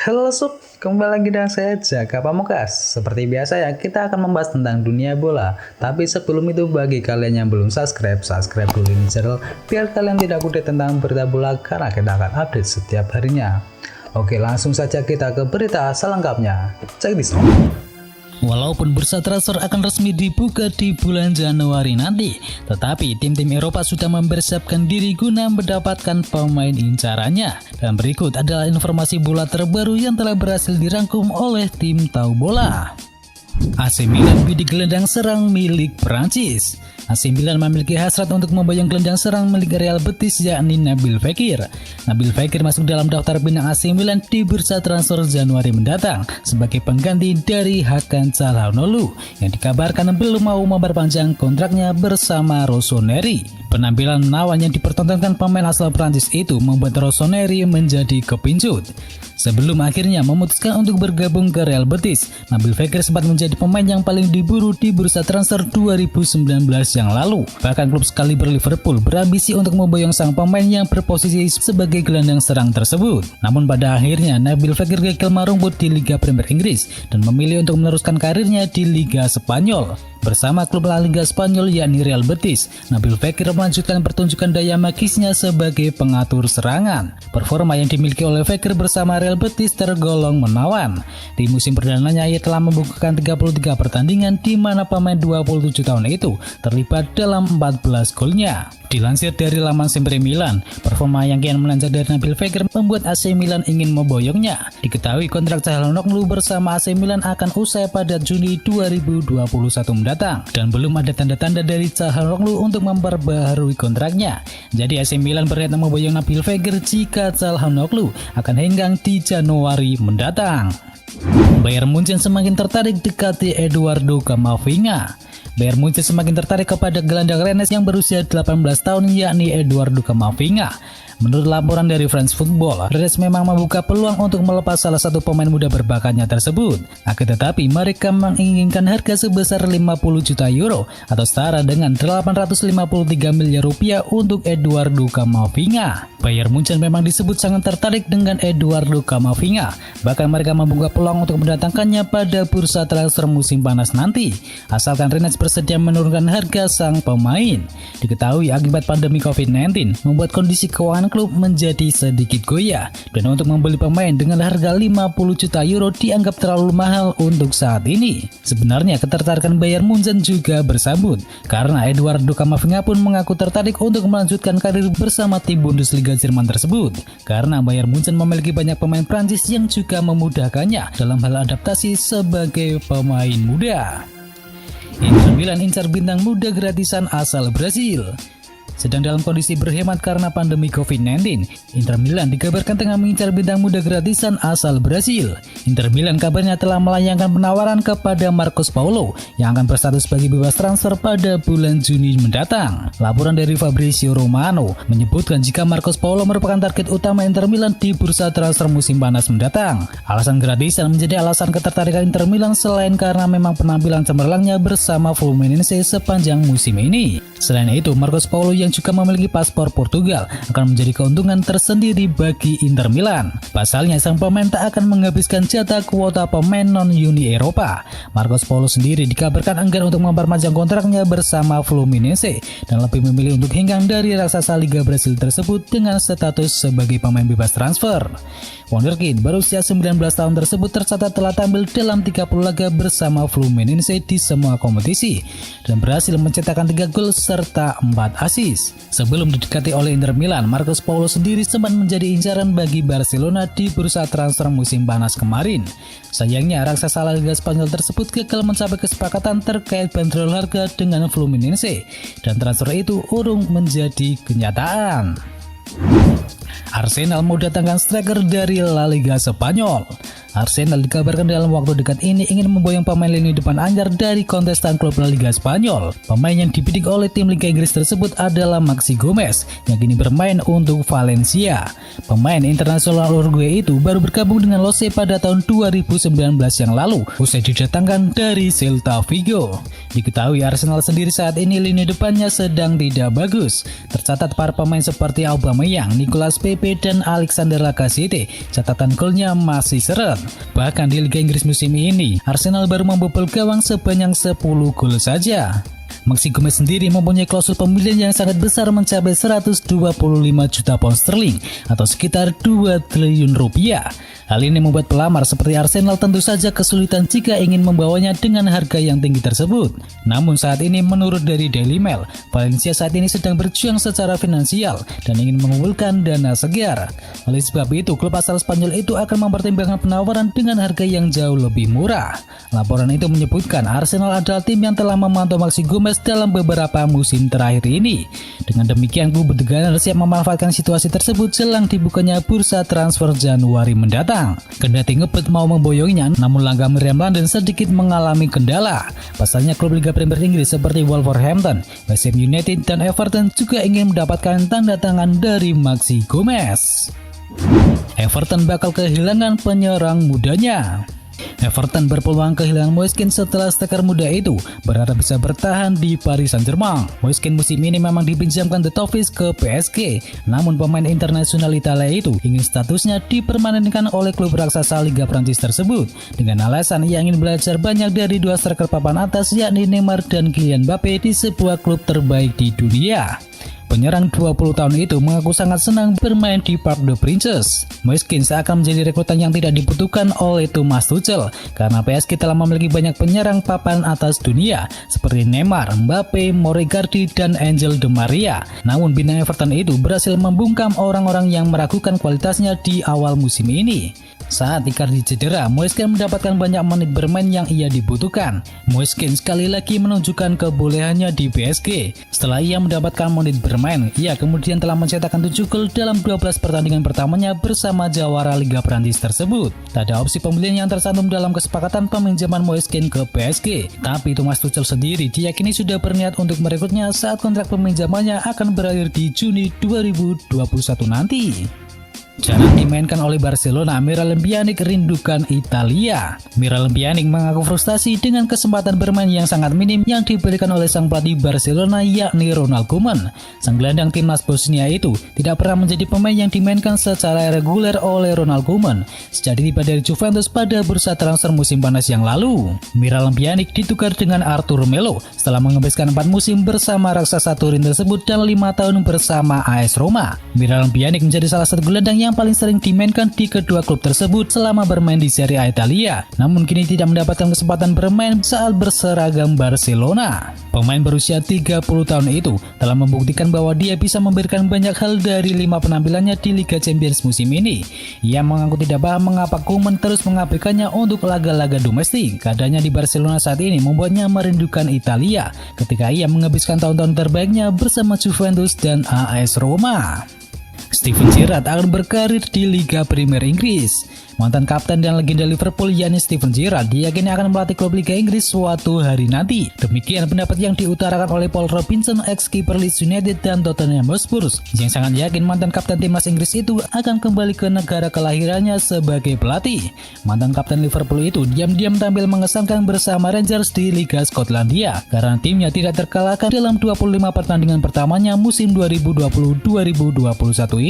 Halo Sob, kembali lagi dengan saya Jaka Pamungkas. Seperti biasa ya, kita akan membahas tentang dunia bola. Tapi sebelum itu, bagi kalian yang belum subscribe dulu ini channel biar kalian tidak update tentang berita bola karena kita akan update setiap harinya. Oke, langsung saja kita ke berita selengkapnya. Check this out. Walaupun bursa transfer akan resmi dibuka di bulan Januari nanti, tetapi tim-tim Eropa sudah mempersiapkan diri guna mendapatkan pemain incarannya. Dan berikut adalah informasi bola terbaru yang telah berhasil dirangkum oleh tim Tahu Bola. AC Milan bidik gelandang serang milik Prancis. AC Milan memiliki hasrat untuk memboyong gelandang serang milik Real Betis yakni Nabil Fekir. Nabil Fekir masuk dalam daftar bintang AC Milan di bursa transfer Januari mendatang sebagai pengganti dari Hakan Çalhanoğlu yang dikabarkan belum mau memperpanjang kontraknya bersama Rossoneri. Penampilan menawan yang dipertontonkan pemain asal Prancis itu membuat Rossoneri menjadi kepincut. Sebelum akhirnya memutuskan untuk bergabung ke Real Betis, Nabil Fekir sempat menjadi pemain yang paling diburu di bursa transfer 2019 yang lalu. Bahkan klub sekaliber Liverpool berambisi untuk memboyong sang pemain yang berposisi sebagai gelandang serang tersebut. Namun pada akhirnya Nabil Fekir gagal merumput di Liga Premier Inggris dan memilih untuk meneruskan karirnya di Liga Spanyol. Bersama klub La Liga Spanyol yakni Real Betis, Nabil Fekir melanjutkan pertunjukan daya magisnya sebagai pengatur serangan. Performa yang dimiliki oleh Fekir bersama Real Betis tergolong menawan. Di musim perdananya ia telah membukukan 33 pertandingan di mana pemain 27 tahun itu terlibat dalam 14 golnya. Dilansir dari laman Sempre Milan, performa yang kian melonjak dari Nabil Fekir membuat AC Milan ingin memboyongnya. Diketahui kontrak Çalhanoğlu bersama AC Milan akan usai pada Juni 2021 mendatang dan belum ada tanda-tanda dari Çalhanoğlu untuk memperbaharui kontraknya. Jadi AC Milan berniat memboyong Nabil Fekir jika Çalhanoğlu akan henggang di Januari mendatang. Bayern Munchen semakin tertarik dekati Eduardo Camavinga. Bayern Munchen semakin tertarik kepada gelandang Rennes yang berusia 18 tahun yakni Eduardo Camavinga. Menurut laporan dari France Football, Rennes memang membuka peluang untuk melepas salah satu pemain muda berbakatnya tersebut. Akan tetapi mereka menginginkan harga sebesar 50 juta euro atau setara dengan 853 miliar rupiah untuk Eduardo Camavinga. Bayern Munchen memang disebut sangat tertarik dengan Eduardo Camavinga. Bahkan mereka membuka peluang untuk mendatangkannya pada bursa transfer musim panas nanti, asalkan Rennes bersedia menurunkan harga sang pemain. Diketahui akibat pandemi COVID-19 membuat kondisi keuangan klub menjadi sedikit goyah, dan untuk membeli pemain dengan harga 50 juta euro dianggap terlalu mahal untuk saat ini. Sebenarnya ketertarikan Bayern Munchen juga bersambut karena Eduardo Camavinga pun mengaku tertarik untuk melanjutkan karir bersama tim Bundesliga Jerman tersebut, karena Bayern Munchen memiliki banyak pemain Prancis yang juga memudahkannya dalam hal adaptasi sebagai pemain muda. Inter Milan incar bintang muda gratisan asal Brasil. Sedang dalam kondisi berhemat karena pandemi COVID-19, Inter Milan dikabarkan tengah mengincar bintang muda gratisan asal Brasil. Inter Milan kabarnya telah melayangkan penawaran kepada Marcos Paulo yang akan berstatus sebagai bebas transfer pada bulan Juni mendatang. Laporan dari Fabrizio Romano menyebutkan jika Marcos Paulo merupakan target utama Inter Milan di bursa transfer musim panas mendatang. Alasan gratisan menjadi alasan ketertarikan Inter Milan selain karena memang penampilan cemerlangnya bersama Fluminense sepanjang musim ini. Selain itu, Marcos Paulo yang juga memiliki paspor Portugal akan menjadi keuntungan tersendiri bagi Inter Milan. Pasalnya sang pemain tak akan menghabiskan jatah kuota pemain non-Uni Eropa. Marcos Paulo sendiri dikabarkan enggan untuk memperpanjang kontraknya bersama Fluminense dan lebih memilih untuk henggang dari raksasa Liga Brasil tersebut dengan status sebagai pemain bebas transfer. Wonderkid berusia 19 tahun tersebut tercatat telah tampil dalam 30 laga bersama Fluminense di semua kompetisi dan berhasil mencetakkan 3 gol serta 4 assist. Sebelum didekati oleh Inter Milan, Marcos Paulo sendiri sempat menjadi incaran bagi Barcelona di bursa transfer musim panas kemarin. Sayangnya raksasa La Liga Spanyol tersebut gagal mencapai kesepakatan terkait bandrol harga dengan Fluminense dan transfer itu urung menjadi kenyataan. Arsenal mau datangkan striker dari La Liga Spanyol. Arsenal dikabarkan dalam waktu dekat ini ingin memboyong pemain lini depan anyar dari kontestan klub La Liga Spanyol. Pemain yang dibidik oleh tim Liga Inggris tersebut adalah Maxi Gomez yang kini bermain untuk Valencia. Pemain internasional Uruguay itu baru bergabung dengan Lose pada tahun 2019 yang lalu usai didatangkan dari Celta Vigo. Diketahui Arsenal sendiri saat ini lini depannya sedang tidak bagus. Tercatat para pemain seperti Aubameyang, Nicolas Pepe, dan Alexander Lacazette catatan golnya masih seret. Bahkan di Liga Inggris musim ini, Arsenal baru membobol gawang sebanyak 10 gol saja. Maxi Gomez sendiri mempunyai klausul pembelian yang sangat besar mencapai 125 juta pound sterling atau sekitar 2 triliun rupiah. Hal ini membuat pelamar seperti Arsenal tentu saja kesulitan jika ingin membawanya dengan harga yang tinggi tersebut. Namun saat ini menurut dari Daily Mail, Valencia saat ini sedang berjuang secara finansial dan ingin mengumpulkan dana segar. Oleh sebab itu, klub asal Spanyol itu akan mempertimbangkan penawaran dengan harga yang jauh lebih murah. Laporan itu menyebutkan Arsenal adalah tim yang telah memantau Maxi Gomez dalam beberapa musim terakhir ini. Dengan demikian, klub The Gunners siap memanfaatkan situasi tersebut jelang dibukanya bursa transfer Januari mendatang. Kendati ngebet mau memboyongnya, namun langkah Meriam London sedikit mengalami kendala. Pasalnya klub Liga Premier Inggris seperti Wolverhampton, West Ham United, dan Everton juga ingin mendapatkan tanda tangan dari Maxi Gomez. Everton bakal kehilangan penyerang mudanya. Everton berpeluang kehilangan Moise Kean setelah striker muda itu berharap bisa bertahan di Paris Saint-Germain. Moise Kean musim ini memang dipinjamkan The Toffees ke PSG, namun pemain internasional Italia itu ingin statusnya dipermanenkan oleh klub raksasa Liga Prancis tersebut dengan alasan ia ingin belajar banyak dari dua striker papan atas yakni Neymar dan Kylian Mbappe di sebuah klub terbaik di dunia. Penyerang 20 tahun itu mengaku sangat senang bermain di Parc des Princes. Moise Kean seakan menjadi rekrutan yang tidak dibutuhkan oleh Thomas Tuchel karena PSG telah memiliki banyak penyerang papan atas dunia seperti Neymar, Mbappe, Moregardi, dan Angel Di Maria. Namun bintang Everton itu berhasil membungkam orang-orang yang meragukan kualitasnya di awal musim ini. Saat Icardi cedera, Moise Kean mendapatkan banyak menit bermain yang ia dibutuhkan. Moise Kean sekali lagi menunjukkan kebolehannya di PSG. Setelah ia mendapatkan menit bermain, ia kemudian telah mencetakkan 7 gol dalam 12 pertandingan pertamanya bersama jawara Liga Prancis tersebut. Tak ada opsi pembelian yang tercantum dalam kesepakatan peminjaman Moise Kean ke PSG. Tapi Thomas Tuchel sendiri diyakini sudah berniat untuk merekrutnya saat kontrak peminjamannya akan berakhir di Juni 2021 nanti. Jarang dimainkan oleh Barcelona, Miralem Pjanic rindukan Italia. Miralem Pjanic mengaku frustasi dengan kesempatan bermain yang sangat minim yang diberikan oleh sang pelatih Barcelona yakni Ronald Koeman. Sang gelandang timnas Bosnia itu tidak pernah menjadi pemain yang dimainkan secara reguler oleh Ronald Koeman sejak tiba dari Juventus pada bursa transfer musim panas yang lalu. Miralem Pjanic ditukar dengan Artur Melo setelah menghabiskan 4 musim bersama raksasa Turin tersebut dan 5 tahun bersama AS Roma. Miralem Pjanic menjadi salah satu gelandang yang paling sering dimainkan di kedua klub tersebut selama bermain di Serie A Italia, namun kini tidak mendapatkan kesempatan bermain saat berseragam Barcelona. Pemain berusia 30 tahun itu telah membuktikan bahwa dia bisa memberikan banyak hal dari 5 penampilannya di Liga Champions musim ini. Ia mengaku tidak paham mengapa Koeman terus mengabaikannya untuk laga-laga domestik. Keadaannya di Barcelona saat ini membuatnya merindukan Italia ketika ia menghabiskan tahun-tahun terbaiknya bersama Juventus dan AS Roma. Steven Gerrard akan berkarir di Liga Premier Inggris. Mantan kapten dan legenda Liverpool yakni Steven Gerrard diyakini akan melatih klub Liga Inggris suatu hari nanti. Demikian pendapat yang diutarakan oleh Paul Robinson, ex-kiper Leeds United dan Tottenham Hotspur, yang sangat yakin mantan kapten timnas Inggris itu akan kembali ke negara kelahirannya sebagai pelatih. Mantan kapten Liverpool itu diam-diam tampil mengesankan bersama Rangers di Liga Skotlandia karena timnya tidak terkalahkan dalam 25 pertandingan pertamanya musim 2020-2021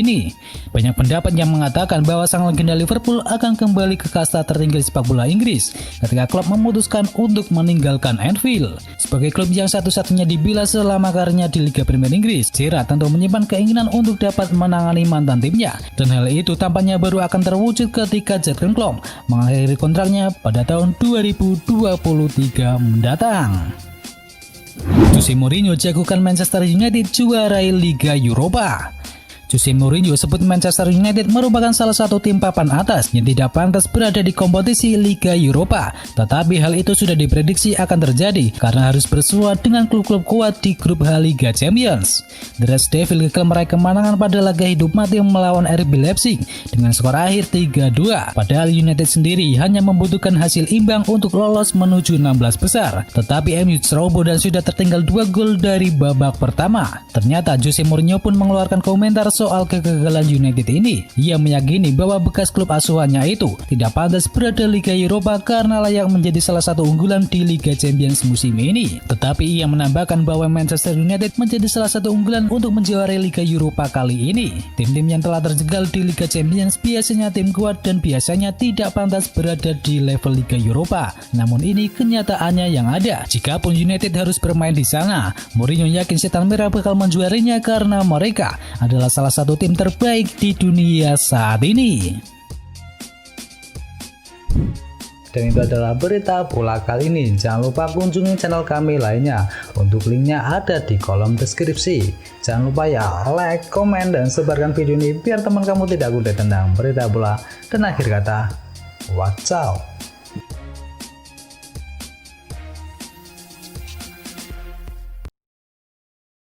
ini. Banyak pendapat yang mengatakan bahwa sang legenda Liverpool akan kembali ke kasta tertinggi sepak bola Inggris ketika klub memutuskan untuk meninggalkan Anfield. Sebagai klub yang satu-satunya dibela selama karirnya di Liga Premier Inggris, Gerrard tentu menyimpan keinginan untuk dapat menangani mantan timnya, dan hal itu tampaknya baru akan terwujud ketika Jurgen Klopp mengakhiri kontraknya pada tahun 2023 mendatang. Jose Mourinho jagokan Manchester United juarai Liga Eropa. Jose Mourinho sebut Manchester United merupakan salah satu tim papan atas yang tidak pantas berada di kompetisi Liga Eropa. Tetapi hal itu sudah diprediksi akan terjadi karena harus bersua dengan klub-klub kuat di grup H Liga Champions. The Red Devils gagal meraih kemenangan pada laga hidup mati melawan RB Leipzig dengan skor akhir 3-2. Padahal United sendiri hanya membutuhkan hasil imbang untuk lolos menuju 16 besar. Tetapi MU ceroboh dan sudah tertinggal 2 gol dari babak pertama. Ternyata Jose Mourinho pun mengeluarkan komentar soal kegagalan United ini. Ia meyakini bahwa bekas klub asuhannya itu tidak pantas berada Liga Eropa karena layak menjadi salah satu unggulan di Liga Champions musim ini. Tetapi ia menambahkan bahwa Manchester United menjadi salah satu unggulan untuk menjuarai Liga Eropa kali ini. Tim-tim yang telah terjegal di Liga Champions biasanya tim kuat dan biasanya tidak pantas berada di level Liga Eropa. Namun ini kenyataannya yang ada. Jikapun United harus bermain di sana, Mourinho yakin Setan Merah bakal menjuarinya karena mereka adalah salah satu tim terbaik di dunia saat ini. Dan itu adalah berita bola kali ini. Jangan lupa kunjungi channel kami lainnya. Untuk linknya ada di kolom deskripsi. Jangan lupa ya like, komen, dan sebarkan video ini biar teman kamu tidak kudet tentang berita bola. Dan akhir kata, watch out.